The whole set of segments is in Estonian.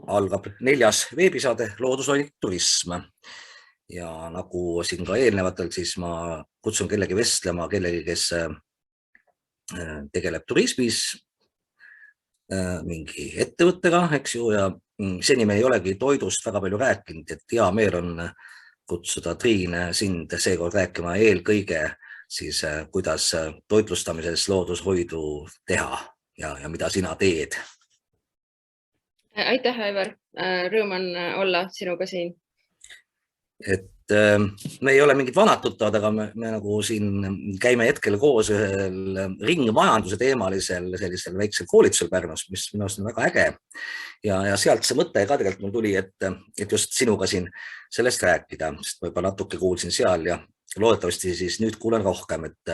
algab 4. veebisaade Loodushoidlik turism ja nagu siin ka eelnevatelt, siis ma kutsun kellegi vestlema, kellegi, kes tegeleb turismis mingi ettevõttega, eks ju, ja seni me ei olegi toidust väga palju rääkinud, et hea meel on kutsuda Triin sind seekord rääkima eelkõige siis, kuidas toitlustamises loodushoidu teha ja mida sina teed. Aitäh, Aivar. Rõõm on olla sinuga siin. Et me ei ole mingid vanad tuttavad, aga me nagu siin käime hetkel koos ühel ringmajanduse teemalisel sellisel väiksel koolitusel Pärnus, mis minu arust on väga äge. Ja sealt see mõte ka tegelikult mul tuli, et just sinuga siin sellest rääkida, sest ma juba natuke kuulsin seal ja loodetavasti siis nüüd kuulen rohkem, et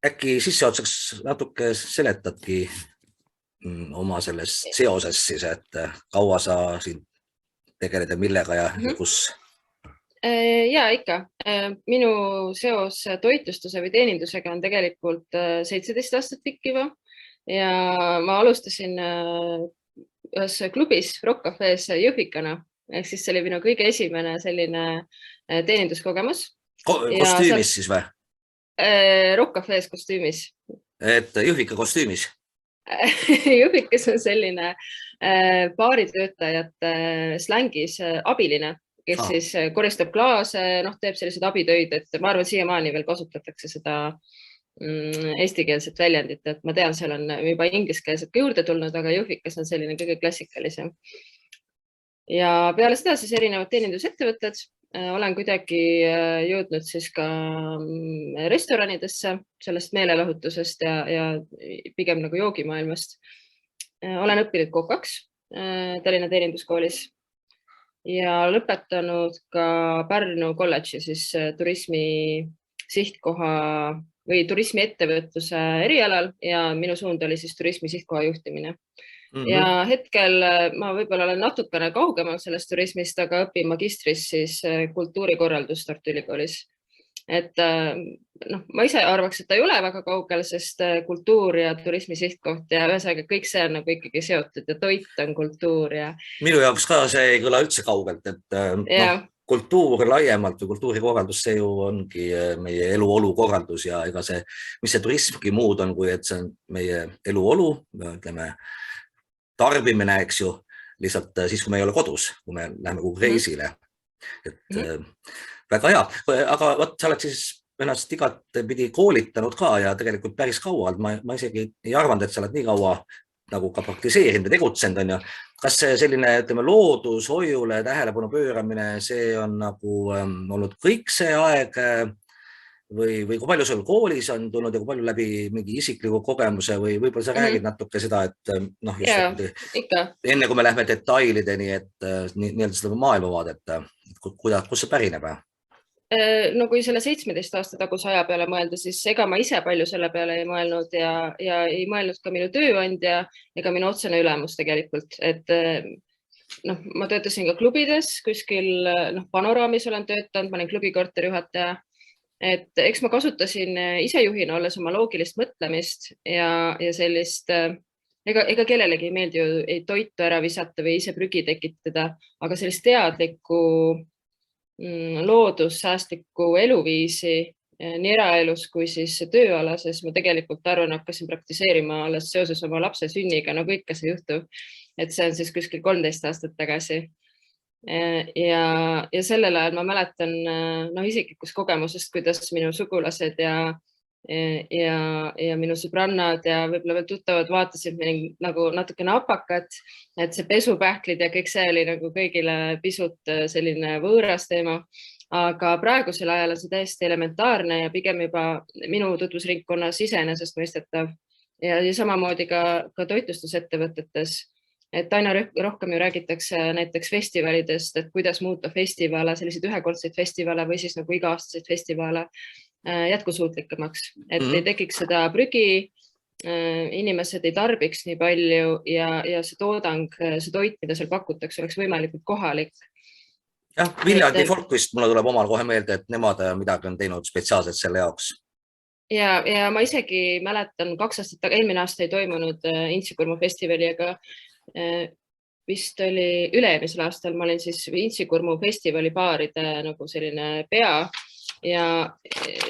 äkki sisseotsaks natuke seletadki oma sellest seosest siis, et kaua sa siin tegeled ja millega ja kus? Ja ikka. Minu seos toitlustuse või teenindusega on tegelikult 17 aastat pikkiva ja ma alustasin ühes klubis Rock Cafe's Jõhvikana, ehk siis see oli minu kõige esimene selline teeninduskogemus. Kostüümis siis või? Rock Cafe's kostüümis. Et Jõhvika kostüümis? Jõhvikas on selline baaritöötajate slängis abiline, kes siis koristab klaase, teeb sellised abitöid, et ma arvan, siiamaani veel kasutatakse seda eestikeelset väljendit, et ma tean, seal on juba ingliskeelset ka juurde tulnud, aga Jõhvikas on selline kõige klassikalisem. Ja peale seda siis erinevad teenindusettevõtted, olen kuidagi jõudnud siis ka restoranidesse sellest meelelahutusest ja pigem nagu joogimaailmast. Olen õppinud kokaks Tallinna teeninduskoolis ja lõpetanud ka Pärnu kolledži siis turismi sihtkoha või turismi ettevõtluse erialal ja minu suund oli siis turismi sihtkoha juhtimine. Ja hetkel ma võib-olla olen natukene kaugemal sellest turismist, aga õpin magistris siis kultuurikorraldust Tartu Ülikoolis. Et ma ise arvaks, et ta ei ole väga kaugel, sest kultuur ja turismi sihtkoht ja ühesõnaga kõik see on nagu ikkagi seotud ja toit on kultuur. Ja minu jaoks ka see ei kõla üldse kaugelt, et kultuur laiemalt või kultuurikorraldus, see ju ongi meie eluolu korraldus ja ega see, mis see turismgi muud on, kui et see on meie eluolu, ütleme, tarbimine, eks ju, lihtsalt siis, kui me ei ole kodus, kui me läheme kuhugi reisile. Et väga hea, aga võt, sa oled siis ennast igat pidi koolitanud ka ja tegelikult päris kaua, ma isegi ei arvanud, et sa oled nii kaua nagu ka praktiseerinud ja tegutsenud on ju. Kas see selline, ütleme, loodushoiule tähelepanu pööramine, see on nagu olnud kõik see aeg või kui palju sul koolis on tulnud ja kui palju läbi mingi isikliku kogemuse või võib-olla sa räägid natuke seda, et enne kui me lähme detailideni, et nii-öelda seda maailmavaadet, kus see pärineb? No kui selle 17 aasta taguse aja peale mõelda, siis ega ma ise palju selle peale ei mõelnud ja ei mõelnud ka minu tööandja ega minu otsene ülemus tegelikult, et ma töötasin ka klubides, kuskil Panoraamis olen töötanud, ma olin klubi korterijuhataja. Et eks ma kasutasin isejuhina olles oma loogilist mõtlemist ja sellist, ega kellelegi ei meeldi ju ei toitu ära visata või ise prügi tekitada, aga sellist teadlikku loodussäästlikku eluviisi nii eraelus kui siis tööalases ma tegelikult arvan, hakkasin praktiseerima alles seoses oma lapse sünniga, nagu ikka see juhtub, et see on siis kuskil 13 aastat tagasi. Ja sellel ajal ma mäletan isiklikust kogemusest, kuidas minu sugulased ja minu sõbrannad ja võib-olla veel tuttavad vaatasid nagu natukene apakat, et see pesupähklid ja kõik see oli nagu kõigile pisut selline võõras teema, aga praegusel ajal on see täiesti elementaarne ja pigem juba minu tutvusringkonnas iseenesestmõistetav ja samamoodi ka toitlustusettevõtetes. Et aina rohkem ju räägitakse näiteks festivalidest, et kuidas muuta festivale, selliseid ühekordseid festivale või siis nagu iga-aastaseid festivale jätkusuutlikumaks, et ei tekiks seda prügi, inimesed ei tarbiks nii palju ja see toodang, see toit, mida seal pakutakse, oleks võimalikult kohalik. Jah, Viljandi Folkvist mulle tuleb omal kohe meelde, et nemad midagi on teinud spetsiaalselt selle jaoks. ja ma isegi mäletan 2 aastat, eelmine aasta ei toimunud Intsikurmu festivali, aga vist oli üle-eelmisel aastal, ma olin siis Intsikurmu festivali baaride nagu selline pea ja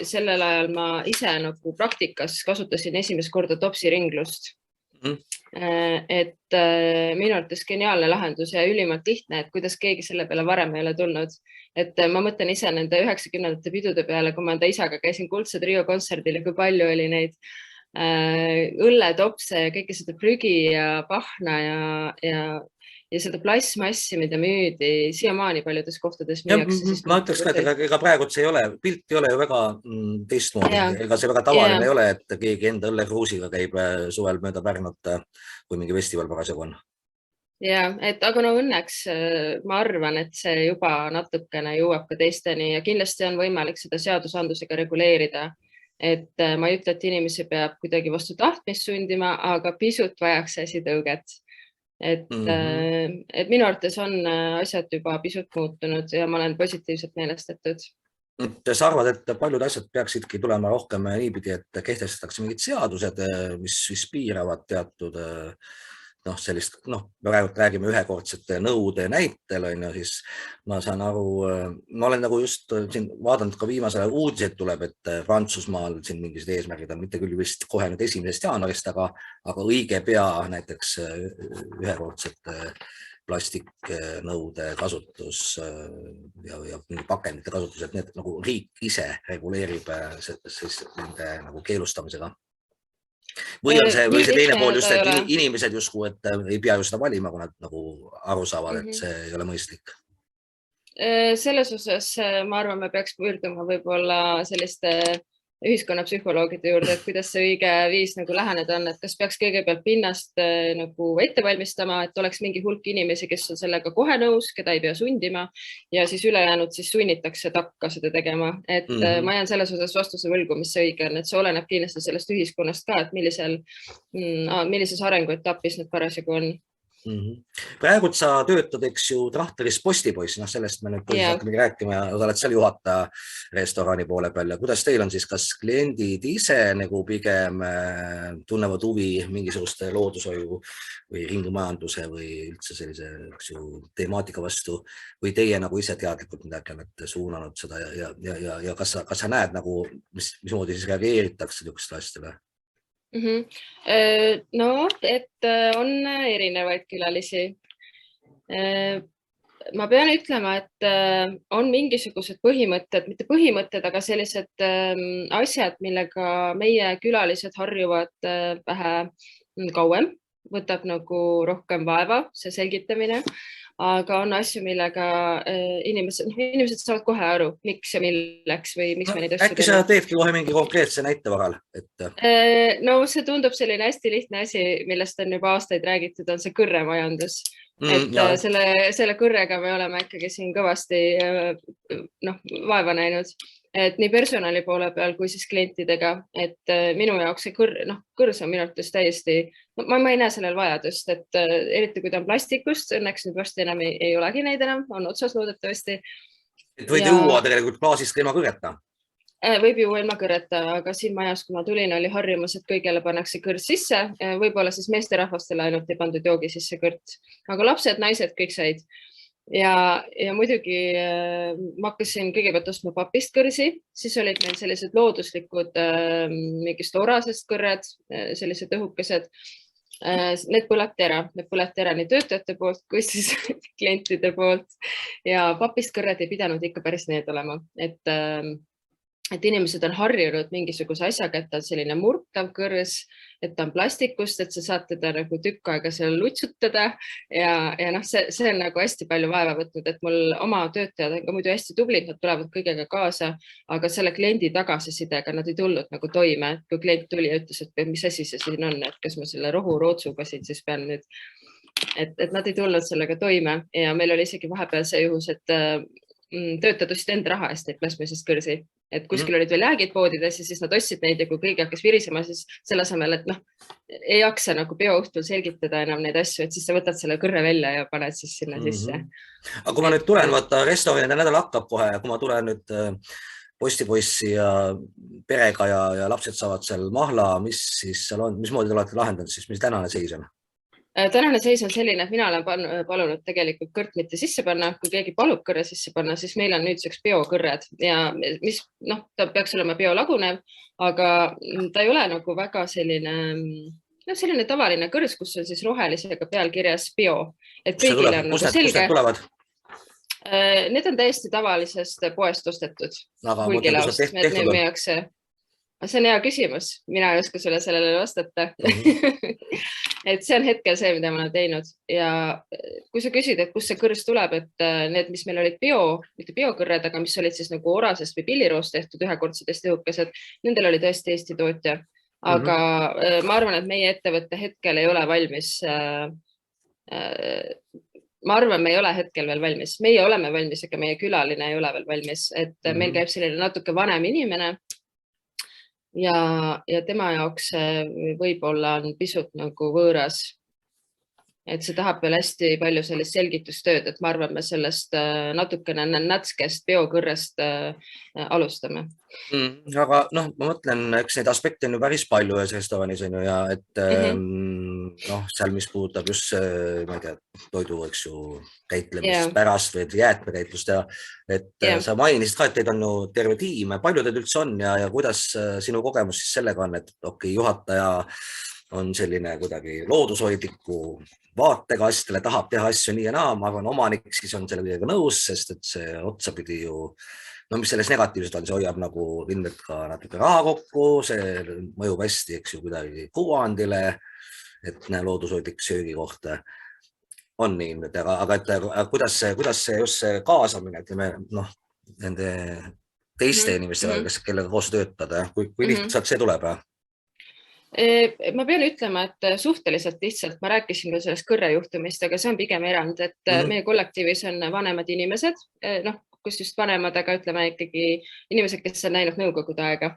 sellel ajal ma ise nagu praktikas kasutasin esimest korda topsiringlust. Et minu arvates geniaalne lahendus ja ülimalt lihtne, et kuidas keegi selle peale varem ei ole tulnud. Et ma mõtlen ise nende 90ndate pidude peale, kui ma enda isaga käisin Kuldse Trio kontserdil ja kui palju oli neid õlletopse ja kõike seda prügi ja pahna ja seda plastmassi, mida müüdi siiamaani paljudes kohtades müüakse. Ma ütleks ka, et ega praegu see ei ole, pilt ei ole ju väga teistmoodi, ega see väga tavaline ei ole, et keegi enda õllekruusiga käib suvel mööda Pärnut, kui mingi festival parasjagu on. Ja, et aga no õnneks ma arvan, et see juba natukene jõuab ka teisteni ja kindlasti on võimalik seda seadusandlusega reguleerida. Et ma ei ütle, et inimesi peab kuidagi vastu tahtmist sundima, aga pisut vajaks asi tõuget. Et minu arvates on asjad juba pisut muutunud ja ma olen positiivselt meelestatud. Sa arvad, et paljud asjad peaksidki tulema rohkem niipidi, et kehtestatakse mingid seadused, mis piiravad teatud sellist, praegu räägime ühekordsete nõude näitel, siis ma saan aru, ma olen nagu just siin vaadanud ka viimasel ajal uudiseid tuleb, et Prantsusmaal siin mingisugused eesmärgid on mitte küll vist kohe nüüd 1. jaanuarist, aga õige pea näiteks ühekordsete plastiknõude kasutus ja pakendite kasutus, et need nagu riik ise reguleerib siis nende nagu keelustamisega. Või on see teine pool just, et inimesed justkui, et ei pea ju seda valima, kui nad nagu aru saavad, et see ei ole mõistlik? Selles osas ma arvan, me peaks pöörduma võib-olla selliste ühiskonnapsühholoogide juurde, et kuidas see õige viis nagu läheneda on, et kas peaks kõigepealt pinnast nagu ette valmistama, et oleks mingi hulk inimesi, kes on sellega kohe nõus, keda ei pea sundima ja siis ülejäänud siis sunnitakse takka seda tegema. Et ma jään selles osas vastuse võlgu, mis see õige on, et see oleneb kindlasti sellest ühiskonnast ka, et millises arenguetapis need parasjagu on. Praegu sa töötad, eks ju, Trahteris Postipoiss, sellest me nüüd hakkame rääkima ja oled seal juhataja restorani poole peal ja kuidas teil on siis, kas kliendid ise nagu pigem tunnevad huvi mingisuguste loodushoiu või ringmajanduse või üldse sellise temaatika vastu või teie nagu ise teadlikult midagi olete suunanud seda ja kas sa näed nagu, mismoodi siis reageeritakse niisugustele asjadele? No, et on erinevaid külalisi. Ma pean ütlema, et on mingisugused põhimõtted, mitte põhimõtted, aga sellised asjad, millega meie külalised harjuvad vähe kauem, võtab nagu rohkem vaeva, see selgitamine. Aga on asju, millega inimesed saavad kohe aru, miks ja milleks või miks me neid asju äkki sa teedki kohe mingi konkreetse näite vahel? No see tundub selline hästi lihtne asi, millest on juba aastaid räägitud, on see kõrremajandus. Et selle kõrrega me oleme ikkagi siin kõvasti vaeva näinud. Et nii personali poole peal kui siis klientidega, et minu jaoks see kõrs on minu arvates täiesti, ma ei näe sellel vajadust, et eriti kui ta on plastikust, õnneks nüüd varsti enam ei olegi neid enam, on otsas loodetavasti. Et võid juua tegelikult klaasist ilma kõreta? Võib juua ilma kõreta, aga siin majas, kui ma tulin, oli harjumus, et kõigele pannakse kõrs sisse, võib-olla siis meesterahvastele ainult ei pandud joogi sisse kõrt, aga lapsed, naised, kõik said. Ja muidugi ma hakkasin kõigepealt ostma papist kõrsi, siis olid meil sellised looduslikud mingist orasest kõrred, sellised õhukesed. Need põleti ära nii töötajate poolt kui siis klientide poolt ja papist kõrred ei pidanud ikka päris need olema, et inimesed on harjunud mingisuguse asjaga, et ta on selline murtav kõrs, et ta on plastikust, et sa saad teda nagu tükk aega seal lutsutada ja see on nagu hästi palju vaeva võtnud, et mul oma töötajad on ka muidu hästi tublid, nad tulevad kõigega kaasa, aga selle kliendi tagasisidega nad ei tulnud nagu toime, et kui klient tuli ja ütles, et mis asi see siin on, et kas ma selle rohurootsuga siin siis pean nüüd, et nad ei tulnud sellega toime ja meil oli isegi vahepeal see juhus, et töötajad ostsid enda raha eest neid plasmasist kõrsi, et kuskil olid veel jäägid poodides ja siis nad ostsid neid ja kui kõigi hakkas virisema, siis selle asemel, et ei jaksa nagu peoõhtul selgitada enam neid asju, et siis sa võtad selle kõrre välja ja paned siis sinna sisse. Aga kui ma nüüd tulen, vaata restoranide nädal hakkab kohe ja kui ma tulen nüüd postipoissi ja perega ja lapsed saavad seal mahla, mis siis seal on, mismoodi te olete lahendanud siis, mis tänane seis on? Tänane seis on selline, et mina olen palunud tegelikult kõrt mitte sisse panna. Kui keegi palub kõrre sisse panna, siis meil on nüüdseks biokõrred ja mis, ta peaks olema biolagunev, aga ta ei ole nagu väga selline tavaline kõrs, kus on siis rohelisega pealkirjas bio. Et kõigile on nagu selge. Need on täiesti tavalisest poest ostetud. Hulgilaost. See on hea küsimus. Mina ei oska sulle sellele vastata. Et see on hetkel see, mida ma olen teinud. Ja kui sa küsid, et kus see kõrs tuleb, et need, mis meil olid mitte biokõrred, aga mis olid siis nagu orasest või pilliroost tehtud ühekordsed hästi õhukesed, nendel oli tõesti Eesti tootja. Aga ma arvan, et meie ettevõtte hetkel ei ole valmis. Ma arvan, me ei ole hetkel veel valmis. Meie oleme valmis, aga meie külaline ei ole veel valmis. Et meil käib selline natuke vanem inimene ja tema jaoks võib-olla on pisut nagu võõras. Et see tahab veel hästi palju sellist selgitustööd, et ma arvan, me sellest natukene nätskest biokõrrest alustame. Aga ma mõtlen, eks neid aspekte on ju päris palju ja restoranis on ju ja et seal, mis puudutab just ma ei tea, toidu, eks ju, käitlemist pärast või jäätmekäitlust ja et sa mainisid ka, et teid on ju terve tiim. Palju teid üldse on ja kuidas sinu kogemus siis sellega on, et juhataja on selline kuidagi loodushoidliku vaatega asjadele, tahab teha asju nii ja naa, ma arvan, omanik siis on selle kuidagi nõus, sest et see otsapidi ju, mis selles negatiivselt on, see hoiab nagu ilmselt ka natuke raha kokku, see mõjub hästi, eks ju, kuidagi kuvandile, et loodushoidlik söögikoht on nii, aga kuidas see just see kaasamine, ütleme, nende teiste inimestega, kellega koos töötada, kui lihtsalt see tuleb? Ma pean ütlema, et suhteliselt lihtsalt, ma rääkisin ka sellest kõrrejuhtumist, aga see on pigem erand, et meie kollektiivis on vanemad inimesed, kus just vanemad, aga ütleme ikkagi inimesed, kes on näinud nõukogude aega.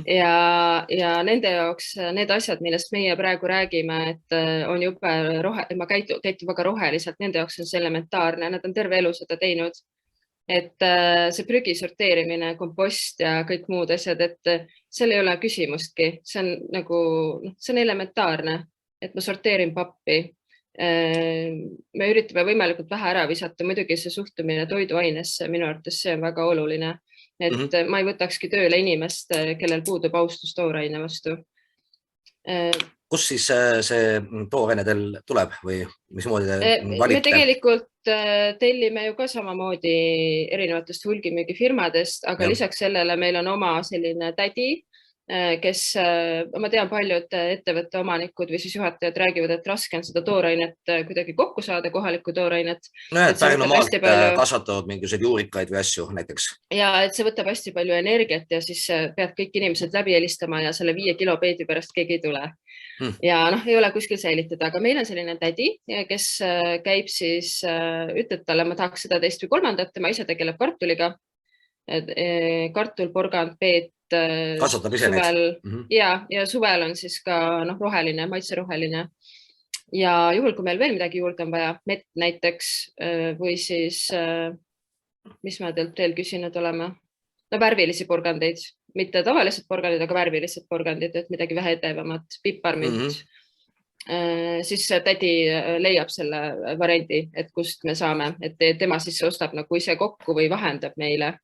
Ja nende jaoks need asjad, millest meie praegu räägime, et on juba ma käitun väga roheliselt, nende jaoks on see elementaarne, nad on terve elu seda teinud. Et see prügi sorteerimine, kompost ja kõik muud asjad, et seal ei ole küsimustki. See on nagu, see on elementaarne, et ma sorteerin pappi. Me üritame võimalikult vähe ära visata, muidugi see suhtumine toiduainesse, minu arvates see on väga oluline. Et ma ei võtakski tööle inimest, kellel puudub austus tooraine vastu. Kus siis see tooraine teil tuleb või mismoodi te valite? Me tegelikult tellime ju ka samamoodi erinevatest hulgimüügifirmadest, aga lisaks sellele meil on oma selline tädi, kes, ma tean, paljud ettevõtte omanikud või siis juhatajad räägivad, et raske on seda toorainet kuidagi kokku saada, kohalikku toorainet. Et Pärnu maalt kasvatavad mingisuguseid juurikaid või asju näiteks. Ja et see võtab hästi palju energiat ja siis pead kõik inimesed läbi helistama ja selle 5 kilo peedi pärast keegi ei tule. Ja ei ole kuskil säilitada, aga meil on selline tädi, kes käib siis, ütled talle, ma tahaks seda teist või kolmandat, tema ise tegeleb kartuliga. Kartul, porgand, peet. Kasvatab ise neid. Ja suvel on siis ka roheline, maitseroheline. Ja juhul, kui meil veel midagi juurde on vaja, mett näiteks või siis, mis me teilt veel küsinud oleme? Värvilisi porgandeid, mitte tavalised porgandid, aga värvilised porgandid, et midagi vähe edevamat, piparmünt. Siis tädi leiab selle variandi, et kust me saame, et tema siis ostab nagu ise kokku või vahendab meile.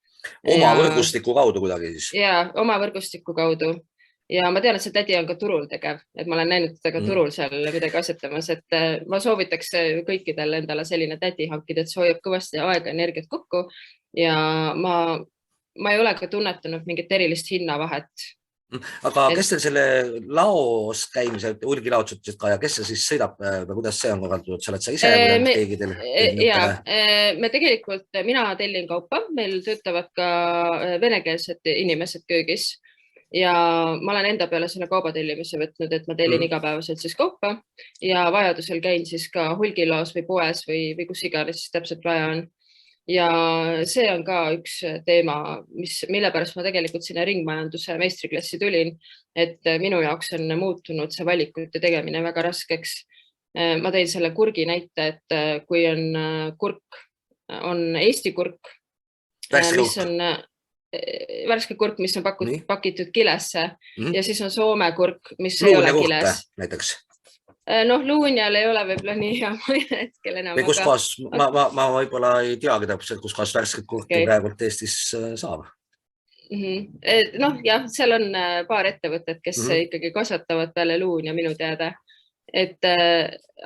Oma võrgustiku kaudu kuidagi siis? Ja, oma võrgustiku kaudu. Ja ma tean, et see tädi on ka turul tegev, et ma olen näinud teda ka turul seal midagi asetamas, et ma soovitaks kõikidel endale selline tädi hankida, et see hoiab kõvasti aega energiat kokku ja ma ei ole ka tunnetanud mingit erilist hinnavahet. Aga kes teil selle laos käimise, hulgilaotsused ka ja kes see siis sõidab või kuidas see on korraldatud? Sa oled sa ise või keegi teil? Me tegelikult, mina tellin kaupa, meil töötavad ka venekeelsed inimesed köögis ja ma olen enda peale selle kaubatellimise võtnud, et ma tellin igapäevaselt siis kaupa ja vajadusel käin siis ka hulgilaos või poes või kus iganes siis täpselt vaja on. Ja see on ka üks teema, mille pärast ma tegelikult sinna ringmajanduse meistriklassi tulin, et minu jaoks on muutunud see valikute tegemine väga raskeks. Ma tein selle kurgi näite, et kui on kurk, on Eesti kurk, mis on värske kurk, mis on pakitud kilesse ja siis on Soome kurk, mis luun ei ole kiles. Näiteks. Noh, luunjal ei ole võib-olla nii hea hetkel enam. Või kus kohas, ma võib-olla ei teagi täpselt, kus kohas värsket kurki praegult Eestis saab. Noh, jah, seal on paar ettevõtet, kes ikkagi kasvatavad peale luun ja minu teada.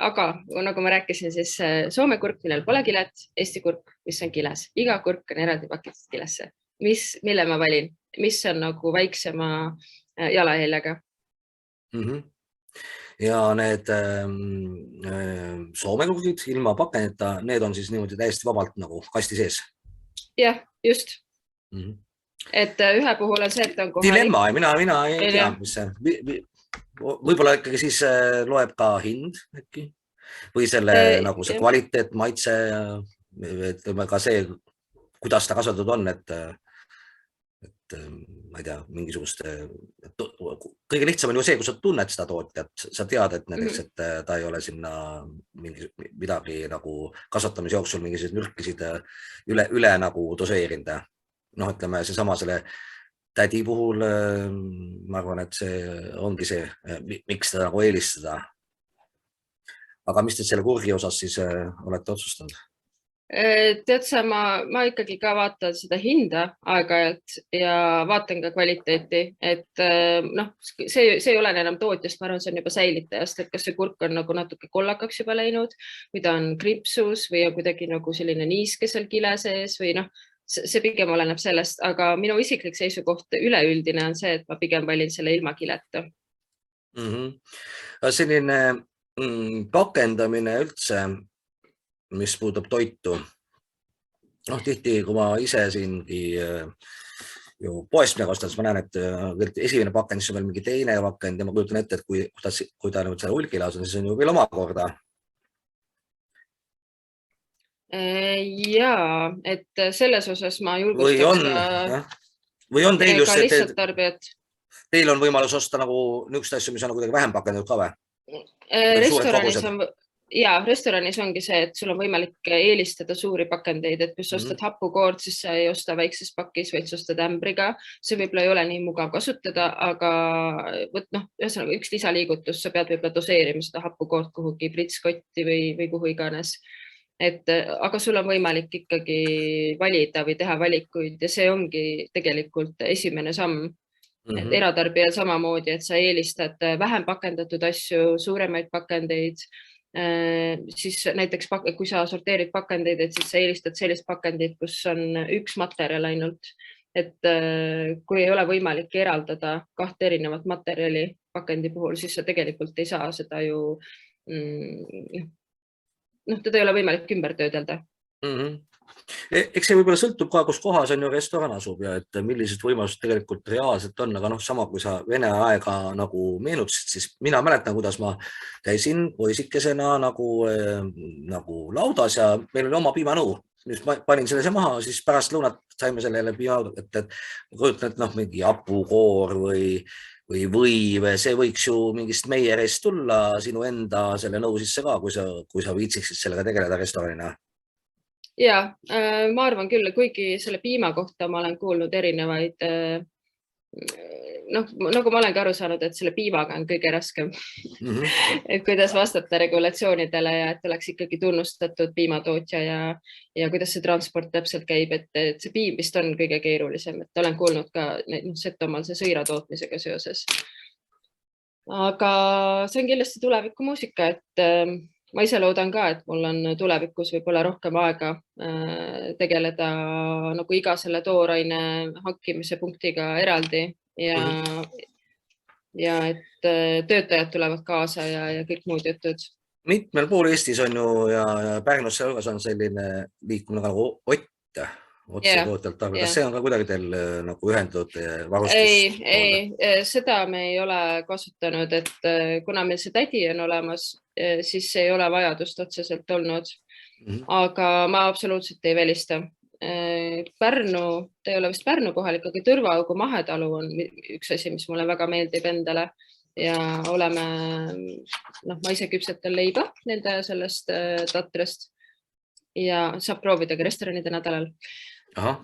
Aga nagu ma rääkisin, siis Soome kurk, millel pole kilet, Eesti kurk, mis on kiles. Iga kurk on eraldi pakitud kilesse. Mille ma valin? Mis on nagu väiksema jalahäljaga? Ja need Soome kurgid ilma pakendita, need on siis niimoodi täiesti vabalt nagu kasti sees? Jah, just. Et ühe puhul on see, et on kohalik. Dilemma, mina ei tea, mis see. Võib-olla ikkagi siis loeb ka hind äkki või selle nagu see kvaliteet, maitse, ka see, kuidas ta kasvatatud on, et ma ei tea, mingisugust, kõige lihtsam on ju see, kui sa tunned seda tootjat, sa tead, et näiteks, et ta ei ole sinna midagi nagu kasvatamise jooksul mingisuguseid mürkisid üle nagu doseerinud. Noh, ütleme see sama selle tädi puhul, ma arvan, et see ongi see, miks ta nagu eelistada. Aga mis te selle kurgi osas siis olete otsustanud? Tead sa, ma ikkagi ka vaatan seda hinda aeg-ajalt ja vaatan ka kvaliteeti, et noh, see ei ole enam tootjast, ma arvan, see on juba säilitajast, et kas see kurk on nagu natuke kollakaks juba läinud või ta on krimpsus või on kuidagi nagu selline niiske seal kile sees või noh, see pigem oleneb sellest, aga minu isiklik seisukoht üleüldine on see, et ma pigem valin selle ilma kileta. Selline pakendamine üldse, mis puudutab toitu. Noh, tihti, kui ma ise siingi ju poest midagi ostades, ma näen, et esimene pakend, siis on veel mingi teine pakend ja ma kujutan ette, et kui ta nüüd selle hulgilas on, siis on ju veel omakorda. Jaa, et selles osas ma julgustaks või on teil just, lihtsalt tarbijat. Teil on võimalus osta nagu niisugust asju, mis on kuidagi vähem pakendatud ka või? Restoranis ongi see, et sul on võimalik eelistada suuri pakendeid, et kui sa ostad hapukoort, siis sa ei osta väikses pakis, vaid sa ostad ämbriga. See võib-olla ei ole nii mugav kasutada, aga ühesõnaga üks lisaliigutus, sa pead võib-olla doseerima seda hapukoort kuhugi pritskotti või kuhu iganes. Aga sul on võimalik ikkagi valida või teha valikuid ja see ongi tegelikult esimene samm. Eratarbijal samamoodi, et sa eelistad vähem pakendatud asju, suuremaid pakendeid. Siis näiteks, kui sa sorteerid pakendeid, et siis sa eelistad sellist pakendit, kus on üks materjal ainult. Et kui ei ole võimalik eraldada kahte erinevat materjali pakendi puhul, siis sa tegelikult ei saa seda ju, teda ei ole võimalik ümber töödelda. Eks see võib-olla sõltub ka, kus kohas on ju restoran asub ja et millised võimalused tegelikult reaalselt on, aga sama kui sa Vene aega nagu meenutasid, siis mina mäletan, kuidas ma käisin poisikesena nagu laudas ja meil oli oma piimanõu. Nüüd panin selle maha, siis pärast lõunat saime sellele piimanõu, et kujutan, et mingi hapukoor või see võiks ju mingist meierist tulla sinu enda selle nõu sisse ka, kui sa viitsiksid sellega tegeleda restoranina. Ja, ma arvan küll, kuigi selle piima kohta ma olen kuulnud erinevaid, nagu ma olengi aru saanud, et selle piimaga on kõige raskem, et kuidas vastata regulatsioonidele ja et oleks ikkagi tunnustatud piimatootja ja kuidas see transport täpselt käib, et see piim vist on kõige keerulisem, et olen kuulnud ka Setomaal see sõira tootmisega seoses. Aga see on kindlasti tulevikumuusika, et ma ise loodan ka, et mul on tulevikus võib-olla rohkem aega tegeleda nagu iga selle tooraine hankimise punktiga eraldi ja et töötajad tulevad kaasa ja kõik muud jutud. Mitmel pool Eestis on ju ja Pärnus sealhulgas on selline liikumine nagu Ott, otsetootjalt. Kas see on ka kuidagi teil nagu ühendatud varustus? Ei, seda me ei ole kasutanud, et kuna meil see tädi on olemas, siis ei ole vajadust otseselt olnud, aga ma absoluutselt ei välista. Pärnu, ta ei ole vist Pärnu kohalik, aga Tõrvaaugu mahetalu on üks asi, mis mulle väga meeldib endale ja oleme, ma ise küpsetan leiba nende sellest tatrest ja saab proovida ka restoranide nädalal.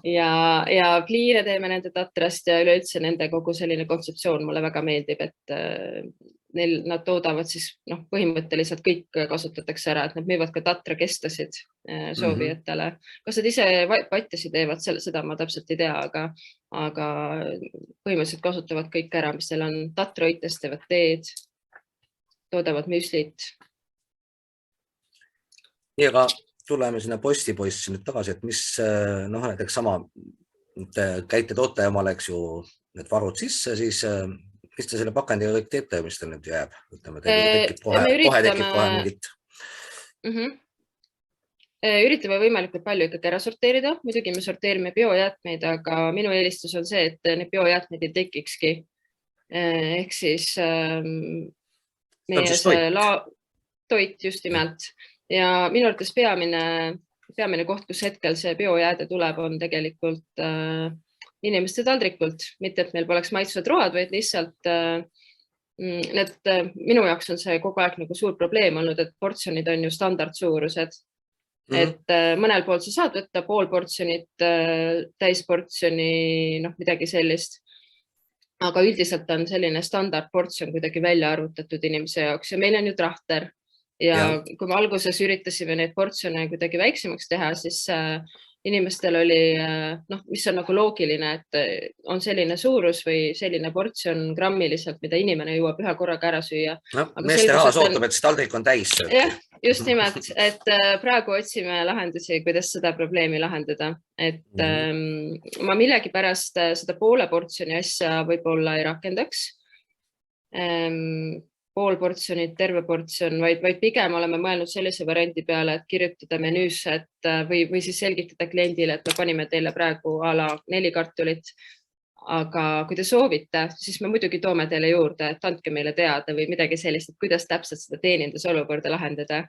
ja pliire teeme nende tatrast ja üleüldse nende kogu selline kontseptsioon mulle väga meeldib, et nad toodavad siis põhimõtteliselt kõik kasutatakse ära, et nad müüvad ka tatra kestasid soovijatele. Kas nad ise patjasi teevad, seda ma täpselt ei tea, aga põhimõtteliselt kasutavad kõik ära, mis seal on. Tatra õites teevad teed, toodavad müslit. Ja aga tuleme sinna postipoissi nüüd tagasi, et mis näiteks sama käite toote omale, eks ju, need varud sisse, siis mis te selle pakendiga kõik teete, mis teil nüüd jääb? Kohe tekib mingit. Üritame võimalikult palju ikkagi ära sorteerida. Muidugi me sorteerime biojäätmeid, aga minu eelistus on see, et need biojäätmeid ei tekikski. Ehk siis meie toit just nimelt. Ja minu arvates peamine koht, kus hetkel see biojääde tuleb, on tegelikult inimeste taldrikult. Mitte, et meil poleks maitsvad road, vaid lihtsalt minu jaoks on see kogu aeg nagu suur probleem olnud, et portsjonid on ju standardsuurused. Et mõnel pool sa saad võtta pool portsjonit, täisportsjoni, midagi sellist. Aga üldiselt on selline standardportsjon kuidagi välja arvutatud inimese jaoks ja meil on ju trahter. Ja kui me alguses üritasime neid portsjone kuidagi väiksemaks teha, siis inimestel oli, mis on nagu loogiline, et on selline suurus või selline portsjon grammiliselt, mida inimene jõuab ühe korraga ära süüa. Meeste rahas ootab, et see taldrik on täis. Jah, just nimelt, et praegu otsime lahendusi, kuidas seda probleemi lahendada. Et ma millegi pärast seda poole portsjoni asja võib-olla ei rakendaks. Pool portsjonit, terve portsjon, vaid pigem oleme mõelnud sellise variandi peale, et kirjutada menüüsse või siis selgitada kliendile, et me panime teile praegu a la 4 kartulit, aga kui te soovite, siis me muidugi toome teile juurde, et andke meile teada või midagi sellist, et kuidas täpselt seda teenindusolukorda lahendada,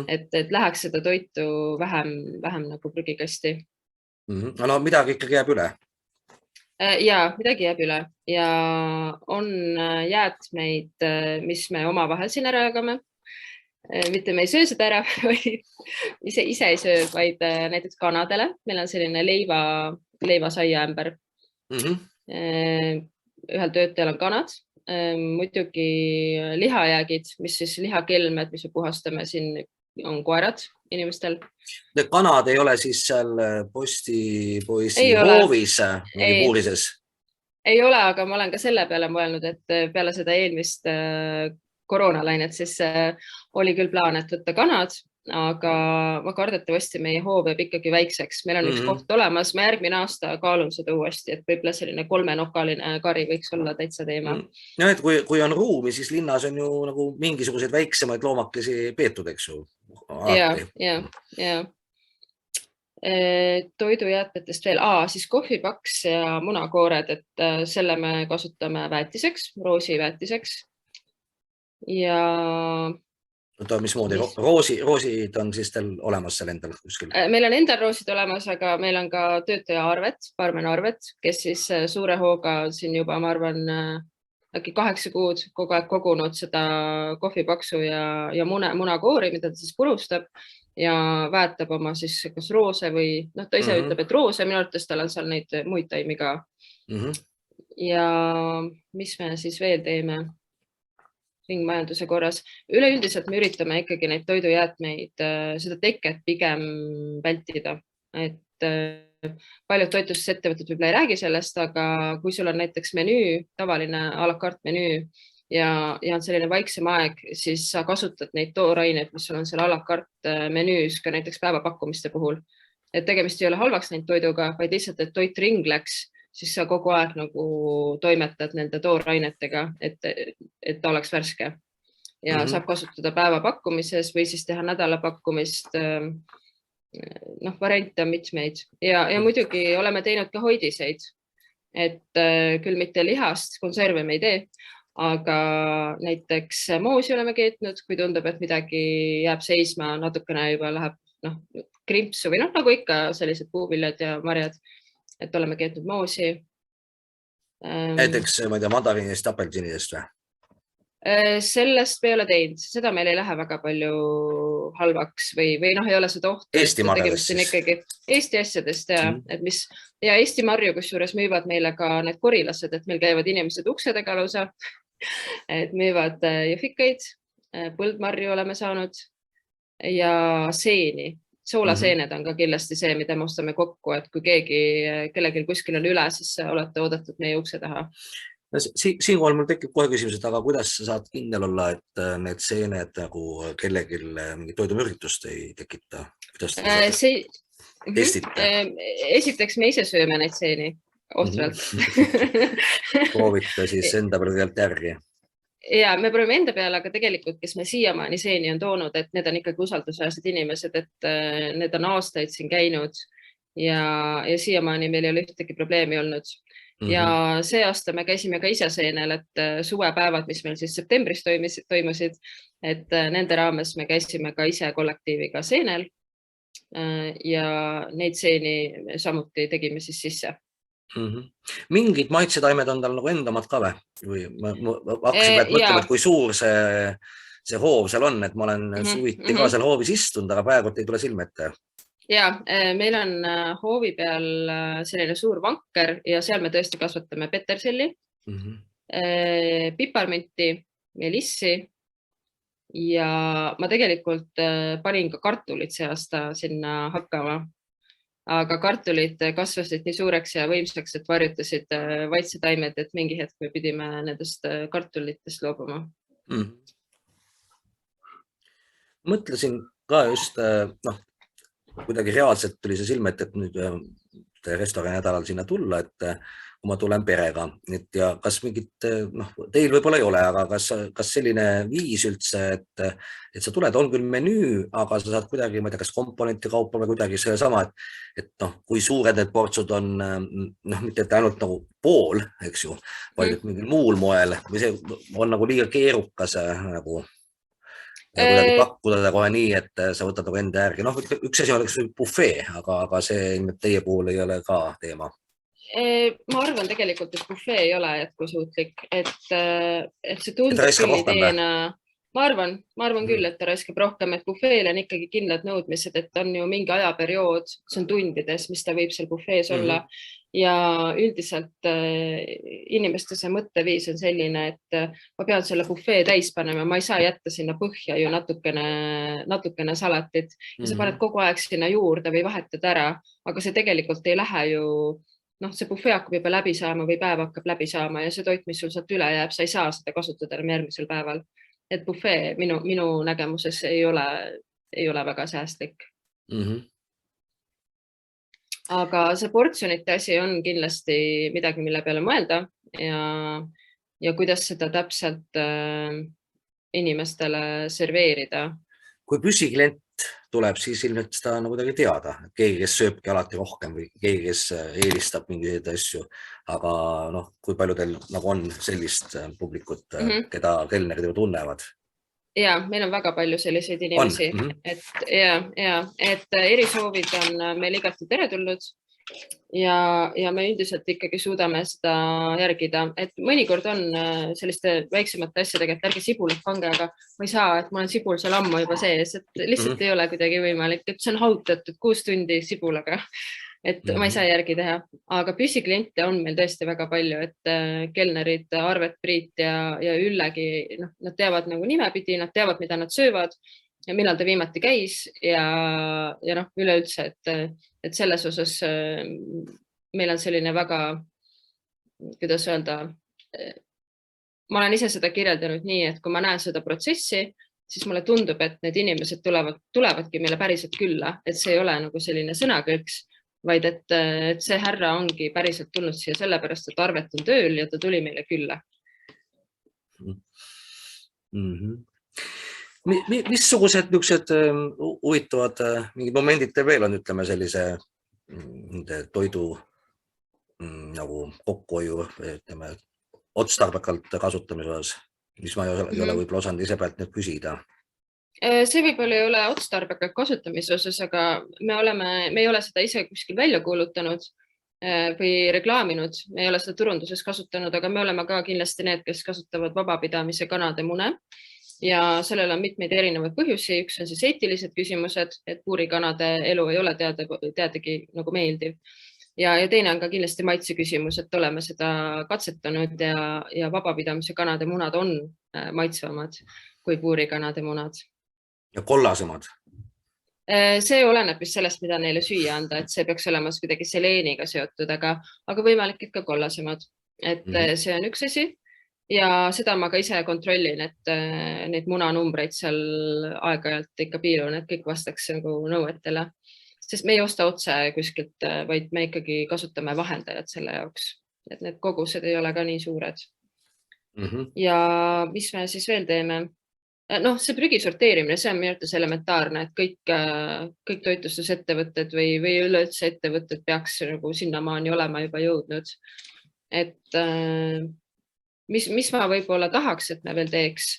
et läheks seda toitu vähem nagu prügikasti. No midagi ikkagi jääb üle. Ja midagi jääb üle ja on jäätmeid, mis me omavahel siin ära jagame. Mitte me ei söö seda ära, ise ei söö, vaid näiteks kanadele. Meil on selline leivasaia-ämber. Ühel töötajal on kanad, muidugi lihajäägid, mis siis lihakelmed, mis me puhastame, siin on koerad inimestel. Need kanad ei ole siis seal postipoisi hoovis puurises? Ei ole, aga ma olen ka selle peale mõelnud, et peale seda eelmist koroonalainet siis oli küll plaan, et võtta kanad, aga ma kardetavasti meie hoov jääb ikkagi väikseks. Meil on üks koht olemas, ma järgmine aasta kaalun seda uuesti, et võib-olla selline 3-nokaline kari võiks olla täitsa teema. No, et kui on ruumi, siis linnas on ju nagu mingisuguseid väiksemaid loomakesi peetud, eks ju? Ja. Toidujäätmetest veel, siis kohvipaks ja munakoored, et selle me kasutame väetiseks, roosiväetiseks. Ja mismoodi? Roosid on siis teil olemas seal endal kuskil? Meil on endal roosid olemas, aga meil on ka töötaja arvet, barmena-arvet, kes siis suure hooga siin juba, ma arvan, äkki 8 kuud kogu aeg kogunud seda kohvipaksu ja munakoori, mida ta siis purustab ja väetab oma siis kas roose või, ta ise ütleb, et roose, minu arvates tal on seal neid muid taimi ka. Ja mis me siis veel teeme ringmajanduse korras? Üleüldiselt me üritame ikkagi neid toidujäätmeid, seda teket pigem vältida, et paljud toitlustusettevõtted võib-olla ei räägi sellest, aga kui sul on näiteks menüü, tavaline a la carte menüü ja on selline vaiksem aeg, siis sa kasutad neid tooraineid, mis sul on seal a la carte menüüs ka näiteks päevapakkumiste puhul. Et tegemist ei ole halvaks neid toiduga, vaid lihtsalt, et toit ringleks, siis sa kogu aeg nagu toimetad nende toorainetega, et ta oleks värske. Ja saab kasutada päevapakkumises või siis teha nädalapakkumist. Variante on mitmeid ja muidugi oleme teinud ka hoidiseid, et küll mitte lihast, konserve me ei tee, aga näiteks moosi oleme keetnud, kui tundub, et midagi jääb seisma, natukene juba läheb krimpsu või nagu ikka sellised puuviljad ja marjad, et oleme keetnud moosi. Näiteks, ma ei tea, mandariinist, apelsinidest või? Sellest me ei ole teinud, seda meil ei lähe väga palju halvaks või ei ole seda ohtu. Eesti marjadest siis? Ikkagi Eesti asjadest ja Eesti marju, kus juures müüvad meile ka need korilased, et meil käivad inimesed uksedega lausa, et müüvad jõhvikaid, põldmarju oleme saanud ja seeni. Soolaseened on ka kindlasti see, mida me ostame kokku, et kui kellelgi kuskil on üle, siis olete oodatud meie ukse taha. Siinkohal mul tekib kohe küsimus, et aga kuidas sa saad kindel olla, et need seened nagu kellelgi mingi toidumürgitust ei tekita? Esiteks me ise sööme neid seeni ostvalt. Proovite siis enda peale tegelikult järgi? Ja me proovime enda peale, aga tegelikult, kes me siiamaani seeni on toonud, et need on ikkagi usaldusväärsed inimesed, et need on aastaid siin käinud ja siiamaani meil ei ole ühtegi probleemi olnud. Ja see aasta me käisime ka ise seenel, et suvepäevad, mis meil siis septembris toimusid, et nende raames me käisime ka ise kollektiiviga seenel ja neid seeni samuti tegime siis sisse. Mingid maitsetaimed on tal nagu endamad ka või? Ma hakkasin mõtlema, et kui suur see hoov seal on, et ma olen suviti ka seal hoovis istunud, aga praegu ei tule silme ette. Ja, meil on hoovi peal selline suur vanker ja seal me tõesti kasvatame peterselli, piparminti, melissi ja ma tegelikult panin ka kartulit see aasta sinna hakkama. Aga kartulid kasvasid nii suureks ja võimsaks, et varjutasid vaitsetaimed, et mingi hetk me pidime nendest kartulitest loobuma. Mõtlesin ka just, kuidagi reaalselt tuli see silme, et nüüd restorani nädalal sinna tulla, et kui ma tulen perega. Ja kas mingit, teil võib-olla ei ole, aga kas selline viis üldse, et sa tuled, on küll menüü, aga sa saad kuidagi, ma ei tea, kas komponenti kaupa või kuidagi selle sama, et kui suured need portsud on, mitte ainult nagu pool, eks ju, vaid mingil muul moel, või see on nagu liiga keerukas nagu kuidagi pakkuda kohe nii, et sa võtad nagu enda järgi. Üks asi oleks buffee, aga see teie puhul ei ole ka teema. Ma arvan tegelikult, et buffee ei ole jätkusuutlik, et see tundub küll ideena. Ma arvan küll, et ta raiskab rohkem, et buffeel on ikkagi kindlad nõudmised, et on ju mingi ajaperiood, see on tundides, mis ta võib seal buffees olla ja üldiselt inimeste see mõtteviis on selline, et ma pean selle buffee täis panema, ma ei saa jätta sinna põhja ju natukene salatit ja sa paned kogu aeg sinna juurde või vahetad ära, aga see tegelikult ei lähe ju see buffee hakkab juba läbi saama või päev hakkab läbi saama ja see toit, mis sul sealt üle jääb, sa ei saa seda kasutada järgmisel päeval. Et buffee minu nägemuses ei ole väga säästlik. Aga see portsjonite asi on kindlasti midagi, mille peale mõelda ja kuidas seda täpselt inimestele serveerida. Kui püsiklient tuleb, siis ilmselt seda on kuidagi teada. Keegi, kes sööbki alati rohkem või keegi, kes eelistab mingeid asju. Aga kui palju teil nagu on sellist publikut, keda kelnerid ju tunnevad? Ja, meil on väga palju selliseid inimesi. Et erisoovid on meil igati teretulnud ja me üldiselt ikkagi suudame seda järgida. Et mõnikord on selliste väiksemate asjadega, et ärge sibulat pange, aga ma ei saa, et ma olen sibul seal ammu juba sees, et lihtsalt ei ole kuidagi võimalik, et see on hautatud 6 tundi sibulaga, et ma ei saa järgi teha. Aga püsikliente on meil tõesti väga palju, et kelnerid, Arvet, Priit ja Üllegi, nad teavad nagu nimepidi, nad teavad, mida nad söövad ja millal ta viimati käis ja üleüldse, et selles osas meil on selline väga, kuidas öelda, ma olen ise seda kirjeldanud nii, et kui ma näen seda protsessi, siis mulle tundub, et need inimesed tulevadki meile päriselt külla, et see ei ole nagu selline sõnakõlks, vaid et see härra ongi päriselt tulnud siia sellepärast, et Arvet on tööl ja ta tuli meile külla. Missugused niisugused huvitavad mingid momendid teil veel on, ütleme sellise toidu nagu kokkuhoiu, ütleme, otstarbekalt kasutamise osas, mis ma ei ole võib-olla osanud ise pealt nüüd küsida? See võib-olla ei ole otstarbekalt kasutamise osas, aga me ei ole seda ise kuskil välja kuulutanud, või reklaaminud, me ei ole seda turunduses kasutanud, aga me oleme ka kindlasti need, kes kasutavad vabapidamise kanade mune ja sellel on mitmeid erinevaid põhjusi. Üks on siis eetilised küsimused, et puurikanade elu ei ole teadagi nagu meeldiv. Ja teine on ka kindlasti maitse küsimus, et oleme seda katsetanud ja vabapidamise kanade munad on maitsvamad kui puurikanade munad. Ja kollasemad? See oleneb vist sellest, mida neile süüa anda, et see peaks olema kuidagi seleeniga seotud, aga võimalik ikka kollasemad. Et see on üks asi ja seda ma ka ise kontrollin, et neid munanumbreid seal aeg-ajalt ikka piilun, et kõik vastaks nagu nõuetele. Sest me ei osta otse kuskilt, vaid me ikkagi kasutame vahendajad selle jaoks, et need kogused ei ole ka nii suured. Ja mis me siis veel teeme? No see prügi sorteerimine, see on minu arvates elementaarne, et kõik toitlustusettevõtted või üleüldse ettevõtted peaks nagu sinnamaani olema juba jõudnud. Et mis ma võib-olla tahaks, et me veel teeks?